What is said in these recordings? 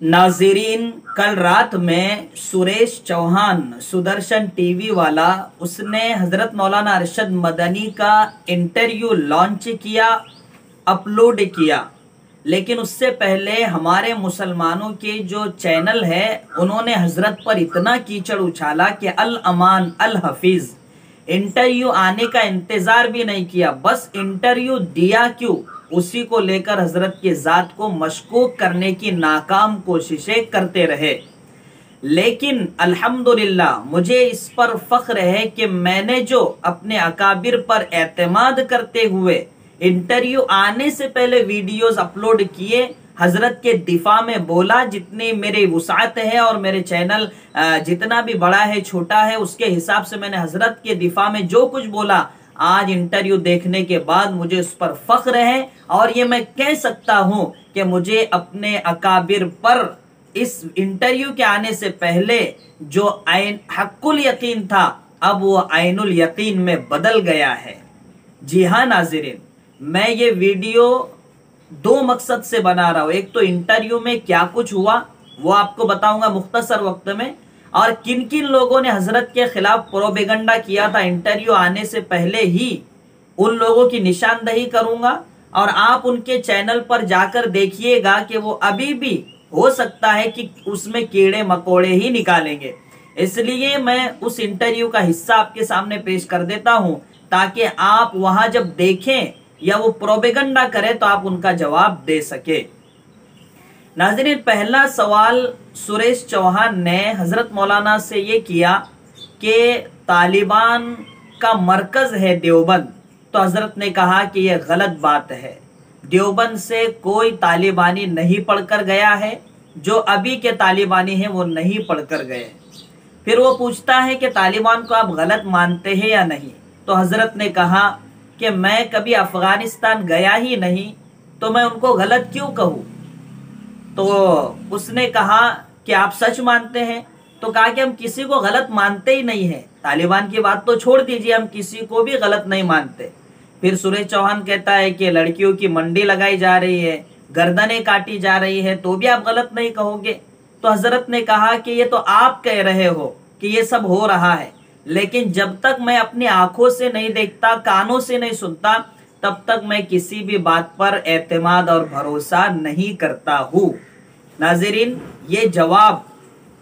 नाज़रीन, कल रात में सुरेश चौहान सुदर्शन टीवी वाला उसने हजरत मौलाना अरशद मदनी का इंटरव्यू लॉन्च किया, अपलोड किया। लेकिन उससे पहले हमारे मुसलमानों के जो चैनल है उन्होंने हजरत पर इतना कीचड़ उछाला कि अल अमान अल हफीज, इंटरव्यू आने का इंतजार भी नहीं किया, बस इंटरव्यू दिया क्यों, उसी को लेकर हजरत की जात को मशकूक करने की नाकाम कोशिशें करते रहे। लेकिन अल्हम्दुलिल्लाह मुझे इस पर फख्र है कि मैंने जो अपने अकाबिर पर एतमाद करते हुए इंटरव्यू आने से पहले वीडियोस अपलोड किए, हजरत के दिफा में बोला, जितनी मेरी वुसात है और मेरे चैनल जितना भी बड़ा है छोटा है उसके हिसाब से मैंने हजरत के दिफा में जो कुछ बोला, आज इंटरव्यू देखने के बाद मुझे उस पर फख्र है। और ये मैं कह सकता हूं कि मुझे अपने अकाबिर पर इस इंटरव्यू के आने से पहले जो हक्कुल यकीन था अब वो आइनुल यकीन में बदल गया है। जी हाँ नाज़रीन, मैं ये वीडियो दो मकसद से बना रहा हूं। एक तो इंटरव्यू में क्या कुछ हुआ वो आपको बताऊंगा मुख्तसर वक्त में, और किन किन लोगों ने हजरत के खिलाफ प्रोपेगेंडा किया था इंटरव्यू आने से पहले ही, उन लोगों की निशानदही करूंगा। और आप उनके चैनल पर जाकर देखिएगा कि वो अभी भी हो सकता है कि उसमें कीड़े मकोड़े ही निकालेंगे। इसलिए मैं उस इंटरव्यू का हिस्सा आपके सामने पेश कर देता हूं ताकि आप वहां जब देखें या वो प्रोपेगेंडा करें तो आप उनका जवाब दे सके। नाज़रीन, पहला सवाल सुरेश चौहान ने हजरत मौलाना से ये किया कि तालिबान का मरकज है देवबंद, तो हजरत ने कहा कि यह गलत बात है। देवबंद से कोई तालिबानी नहीं पढ़कर गया है, जो अभी के तालिबानी हैं वो नहीं पढ़कर गए। फिर वो पूछता है कि तालिबान को आप गलत मानते हैं या नहीं, तो हजरत ने कहा कि मैं कभी अफगानिस्तान गया ही नहीं तो मैं उनको गलत क्यों कहूं। तो उसने कहा कि आप सच मानते हैं, तो कहा कि हम किसी को गलत मानते ही नहीं है, तालिबान की बात तो छोड़ दीजिए, हम किसी को भी गलत नहीं मानते। फिर सुरेश चौहान कहता है कि लड़कियों की मंडी लगाई जा रही है, गर्दनें काटी जा रही है, तो भी आप गलत नहीं कहोगे। तो हजरत ने कहा कि ये तो आप कह रहे हो कि ये सब हो रहा है, लेकिन जब तक मैं अपनी आंखों से नहीं देखता, कानों से नहीं सुनता, तब तक मैं किसी भी बात पर एतमाद और भरोसा नहीं करता हूं। नाज़रीन, ये जवाब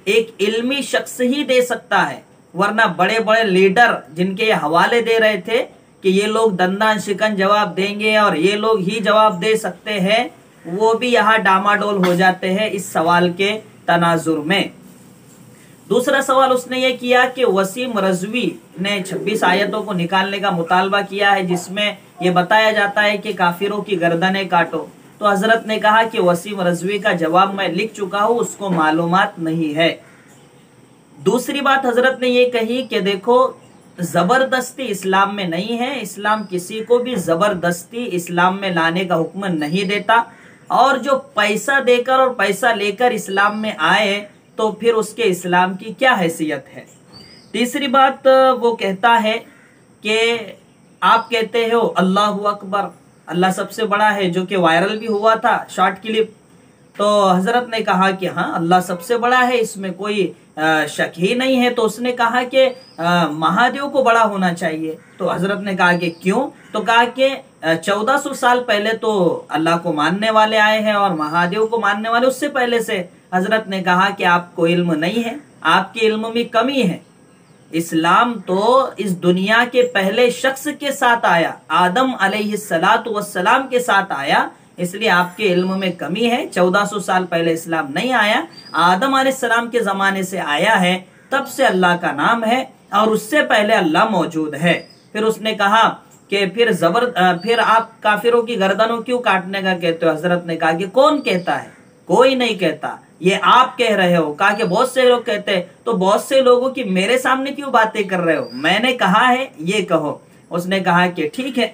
एक इल्मी शख्स ही दे सकता है, वरना बड़े बड़े लीडर जिनके हवाले दे रहे थे कि ये लोग दंदान शिकन जवाब देंगे और ये लोग ही जवाब दे सकते हैं, वो भी यहाँ डामाडोल हो जाते हैं इस सवाल के तनाजुर में। दूसरा सवाल उसने ये किया कि वसीम रजवी ने 26 आयतों को निकालने का मुतालबा किया है जिसमें ये बताया जाता है कि काफिरों की गर्दनें काटो। तो हजरत ने कहा कि वसीम रजवी का जवाब मैं लिख चुका हूं, उसको मालूमात नहीं है। दूसरी बात हजरत ने ये कही कि देखो, जबरदस्ती इस्लाम में नहीं है, इस्लाम किसी को भी जबरदस्ती इस्लाम में लाने का हुक्म नहीं देता, और जो पैसा देकर और पैसा लेकर इस्लाम में आए तो फिर उसके इस्लाम की क्या हैसियत है। तीसरी बात वो कहता है कि आप कहते हो अल्लाहु अकबर, अल्लाह सबसे बड़ा है, जो कि वायरल भी हुआ था शॉर्ट क्लिप। तो हजरत ने कहा कि हाँ अल्लाह सबसे बड़ा है, इसमें कोई शक ही नहीं है। तो उसने कहा कि महादेव को बड़ा होना चाहिए। तो हजरत ने कहा कि क्यों, तो कहा कि 1400 साल पहले तो अल्लाह को मानने वाले आए हैं और महादेव को मानने वाले उससे पहले से। हजरत ने कहा कि आपको इल्म नहीं है, आपके इल्म में कमी है। इस्लाम तो इस दुनिया के पहले शख्स के साथ आया, आदम अलैहिस्सलातु वस्सलाम के साथ आया, इसलिए आपके इल्म में कमी है। 1400 साल पहले इस्लाम नहीं आया, आदम अलैहिस्सलाम के जमाने से आया है, तब से अल्लाह का नाम है और उससे पहले अल्लाह मौजूद है। फिर उसने कहा कि फिर आप काफिरों की गर्दनों क्यों काटने का कहते हो। हजरत ने कहा कि कौन कहता है, कोई नहीं कहता, ये आप कह रहे हो। कहा कि बहुत से लोग कहते हैं, तो बहुत से लोगों की मेरे सामने क्यों बातें कर रहे हो, मैंने कहा है ये कहो। उसने कहा कि ठीक है।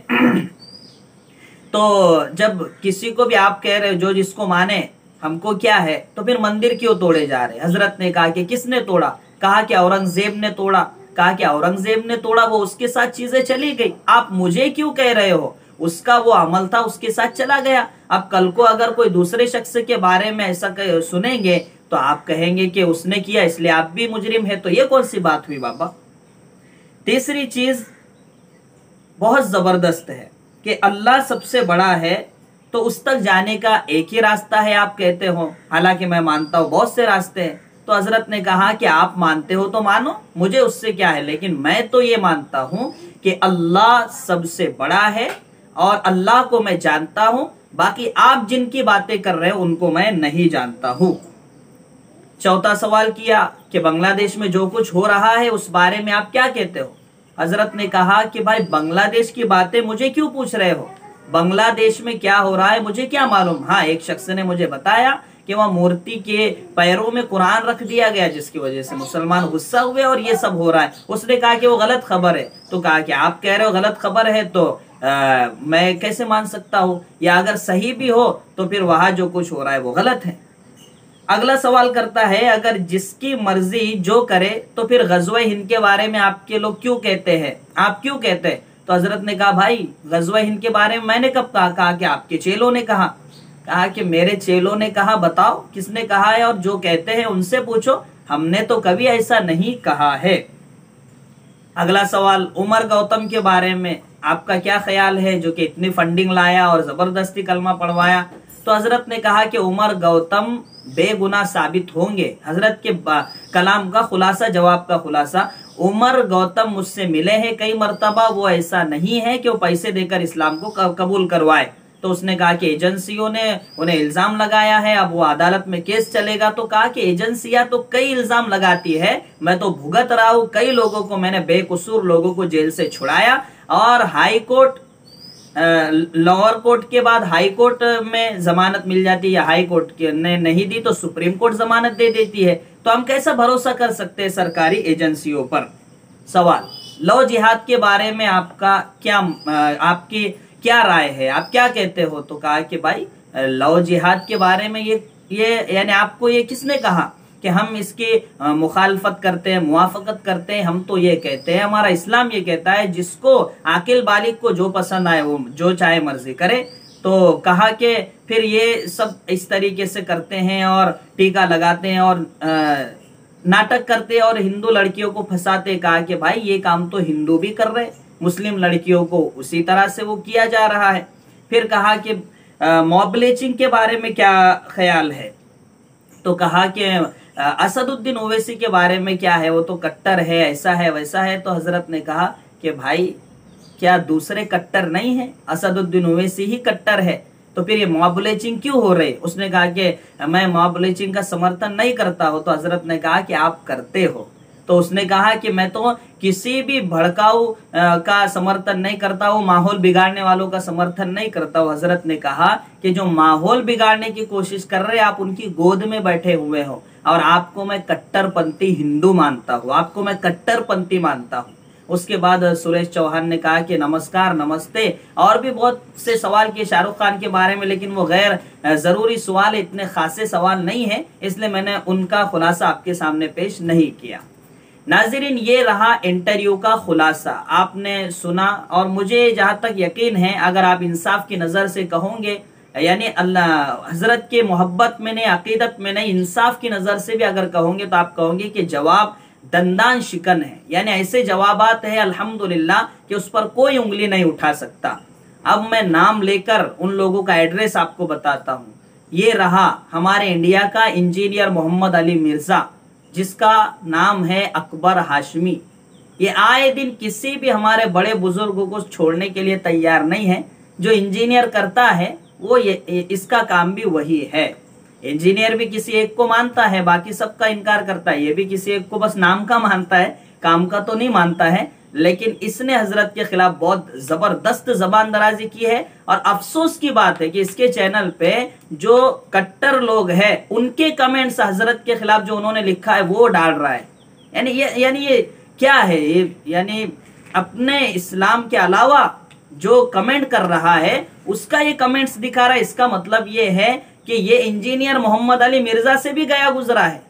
तो जब किसी को भी आप कह रहे हो जो जिसको माने, हमको क्या है, तो फिर मंदिर क्यों तोड़े जा रहे। हजरत ने कहा कि किसने तोड़ा, कहा कि औरंगजेब ने तोड़ा। कहा कि औरंगजेब ने तोड़ा, वो उसके साथ चीजें चली गई, आप मुझे क्यों कह रहे हो। उसका वो अमल था, उसके साथ चला गया। अब कल को अगर कोई दूसरे शख्स के बारे में ऐसा सुनेंगे तो आप कहेंगे कि उसने किया इसलिए आप भी मुजरिम है, तो ये कौन सी बात हुई बाबा। तीसरी चीज बहुत जबरदस्त है कि अल्लाह सबसे बड़ा है तो उस तक जाने का एक ही रास्ता है आप कहते हो, हालांकि मैं मानता हूं बहुत से रास्ते हैं। तो हजरत ने कहा कि आप मानते हो तो मानो, मुझे उससे क्या है, लेकिन मैं तो ये मानता हूं कि अल्लाह सबसे बड़ा है और अल्लाह को मैं जानता हूं, बाकी आप जिनकी बातें कर रहे हो उनको मैं नहीं जानता हूं। चौथा सवाल किया कि बांग्लादेश में जो कुछ हो रहा है उस बारे में आप क्या कहते हो। हजरत ने कहा कि भाई बांग्लादेश की बातें मुझे क्यों पूछ रहे हो, बांग्लादेश में क्या हो रहा है मुझे क्या मालूम। हाँ, एक शख्स ने मुझे बताया कि वह मूर्ति के पैरों में कुरान रख दिया गया जिसकी वजह से मुसलमान गुस्सा हुए और ये सब हो रहा है। उसने कहा कि वो गलत खबर है। तो कहा कि आप कह रहे हो गलत खबर है तो मैं कैसे मान सकता हूँ, या अगर सही भी हो तो फिर वहां जो कुछ हो रहा है वो गलत है। अगला सवाल करता है अगर जिसकी मर्जी जो करे तो फिर गज़वा हिंद के बारे में आपके लोग क्यों कहते हैं, आप क्यों कहते हैं। तो हजरत ने कहा भाई गज़वा हिंद के बारे में मैंने कब कहा, कहा कि आपके चेलों ने कहा। कहा कि मेरे चेलों ने कहा, बताओ किसने कहा है, और जो कहते हैं उनसे पूछो, हमने तो कभी ऐसा नहीं कहा है। अगला सवाल उमर गौतम के बारे में आपका क्या ख्याल है, जो कि इतनी फंडिंग लाया और जबरदस्ती कलमा पढ़वाया। तो हजरत ने कहा कि उमर गौतम बेगुनाह साबित होंगे। हजरत के कलाम का खुलासा, जवाब का खुलासा, उमर गौतम मुझसे मिले हैं कई मर्तबा, वो ऐसा नहीं है कि वो पैसे देकर इस्लाम को कबूल करवाए। तो उसने कहा कि एजेंसियों ने उन्हें इल्जाम लगाया है, अब वो अदालत में केस चलेगा। तो कहा कि एजेंसियां तो कई इल्जाम लगाती है, मैं तो भुगत रहा हूं, कई लोगों को मैंने बेकसूर लोगों को जेल से छुड़ाया, और हाई कोर्ट लोअर कोर्ट के बाद हाई कोर्ट में जमानत मिल जाती है, या हाई कोर्ट ने नहीं दी तो सुप्रीम कोर्ट जमानत दे देती है। तो हम कैसा भरोसा कर सकते हैं सरकारी एजेंसियों पर। सवाल लव जिहाद के बारे में आपका क्या, आपकी क्या राय है, आप क्या कहते हो। तो कहा कि भाई लव जिहाद के बारे में ये यानी आपको ये किसने कहा कि हम इसकी मुखालफत करते हैं, मुआफकत करते हैं। हम तो ये कहते हैं, हमारा इस्लाम ये कहता है जिसको आकिल बालिग को जो पसंद आए वो जो चाहे मर्जी करे। तो कहा कि फिर ये सब इस तरीके से करते हैं और टीका लगाते हैं और नाटक करते हैं और हिंदू लड़कियों को फंसाते। कहा कि भाई ये काम तो हिंदू भी कर रहे, मुस्लिम लड़कियों को उसी तरह से वो किया जा रहा है। फिर कहा कि मॉब लिंचिंग के बारे में क्या ख्याल है। तो कहा कि असदुद्दीन ओवैसी के बारे में क्या है, वो तो कट्टर है, ऐसा है वैसा है। तो हजरत ने कहा कि भाई क्या दूसरे कट्टर नहीं है, असदुद्दीन ओवैसी ही कट्टर है, तो फिर ये मॉब लिंचिंग क्यों हो रही। उसने कहा कि मैं मॉब लिंचिंग का समर्थन नहीं करता हूं। तो हजरत ने कहा कि आप करते हो। तो उसने कहा कि मैं तो किसी भी भड़काऊ का समर्थन नहीं करता हूँ, माहौल बिगाड़ने वालों का समर्थन नहीं करता हूँ। हजरत ने कहा कि जो माहौल बिगाड़ने की कोशिश कर रहे हैं आप उनकी गोद में बैठे हुए हो, और आपको मैं कट्टरपंथी हिंदू मानता हूँ, आपको मैं कट्टरपंथी मानता हूँ। उसके बाद सुरेश चौहान ने कहा कि नमस्कार नमस्ते, और भी बहुत से सवाल किए शाहरुख खान के बारे में, लेकिन वो गैर जरूरी सवाल, इतने खासे सवाल नहीं है, इसलिए मैंने उनका खुलासा आपके सामने पेश नहीं किया। नाज़रीन, ये रहा इंटरव्यू का खुलासा, आपने सुना, और मुझे जहां तक यकीन है अगर आप इंसाफ की नजर से कहोगे, यानी अल्लाह हजरत के मोहब्बत में नहीं, अकीदत में नहीं, इंसाफ की नजर से भी अगर कहोगे तो आप कहोगे कि जवाब दंदान शिकन है, यानी ऐसे जवाबात है अल्हम्दुलिल्लाह कि उस पर कोई उंगली नहीं उठा सकता। अब मैं नाम लेकर उन लोगों का एड्रेस आपको बताता हूँ। ये रहा हमारे इंडिया का इंजीनियर मोहम्मद अली मिर्जा, जिसका नाम है अकबर हाशमी। ये आए दिन किसी भी हमारे बड़े बुजुर्गों को छोड़ने के लिए तैयार नहीं है। जो इंजीनियर करता है वो इसका काम भी वही है। इंजीनियर भी किसी एक को मानता है, बाकी सबका इनकार करता है। ये भी किसी एक को बस नाम का मानता है, काम का तो नहीं मानता है। लेकिन इसने हजरत के खिलाफ बहुत जबरदस्त जबान दराजी की है, और अफसोस की बात है कि इसके चैनल पे जो कट्टर लोग हैं उनके कमेंट्स हजरत के खिलाफ जो उन्होंने लिखा है वो डाल रहा है। यानी ये क्या है, ये यानी अपने इस्लाम के अलावा जो कमेंट कर रहा है उसका ये कमेंट्स दिखा रहा है। इसका मतलब ये है कि ये इंजीनियर मोहम्मद अली मिर्जा से भी गया गुजरा है।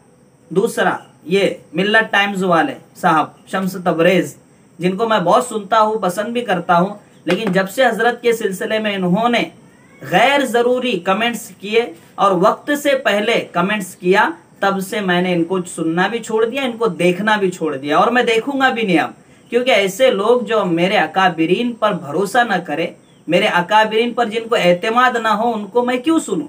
दूसरा, ये मिल्लत टाइम्स वाले साहब शम्स तबरेज, जिनको मैं बहुत सुनता हूँ, पसंद भी करता हूँ, लेकिन जब से हजरत के सिलसिले में इन्होंने गैर जरूरी कमेंट्स किए और वक्त से पहले कमेंट्स किया, तब से मैंने इनको सुनना भी छोड़ दिया, इनको देखना भी छोड़ दिया, और मैं देखूंगा भी नहीं अब। क्योंकि ऐसे लोग जो मेरे अकाबिरीन पर भरोसा न करे, मेरे अकाबिरीन पर जिनको एतमाद ना हो, उनको मैं क्यों सुनूं।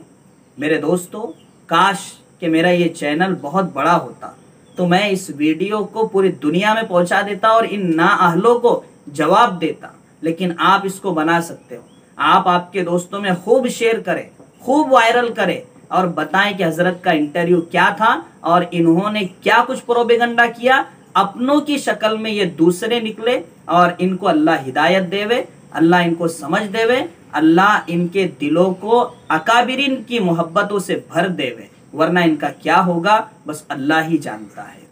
मेरे दोस्तों, काश कि मेरा ये चैनल बहुत बड़ा होता तो मैं इस वीडियो को पूरी दुनिया में पहुंचा देता और इन नाअहलों को जवाब देता। लेकिन आप इसको बना सकते हो। आप आपके दोस्तों में खूब शेयर करें, खूब वायरल करें और बताएं कि हजरत का इंटरव्यू क्या था और इन्होंने क्या कुछ प्रोपेगेंडा किया। अपनों की शक्ल में ये दूसरे निकले और इनको अल्लाह हिदायत देवे, अल्लाह इनको समझ देवे, अल्लाह इनके दिलों को अकाबिरीन की मोहब्बतों से भर देवे, वरना इनका क्या होगा बस अल्लाह ही जानता है।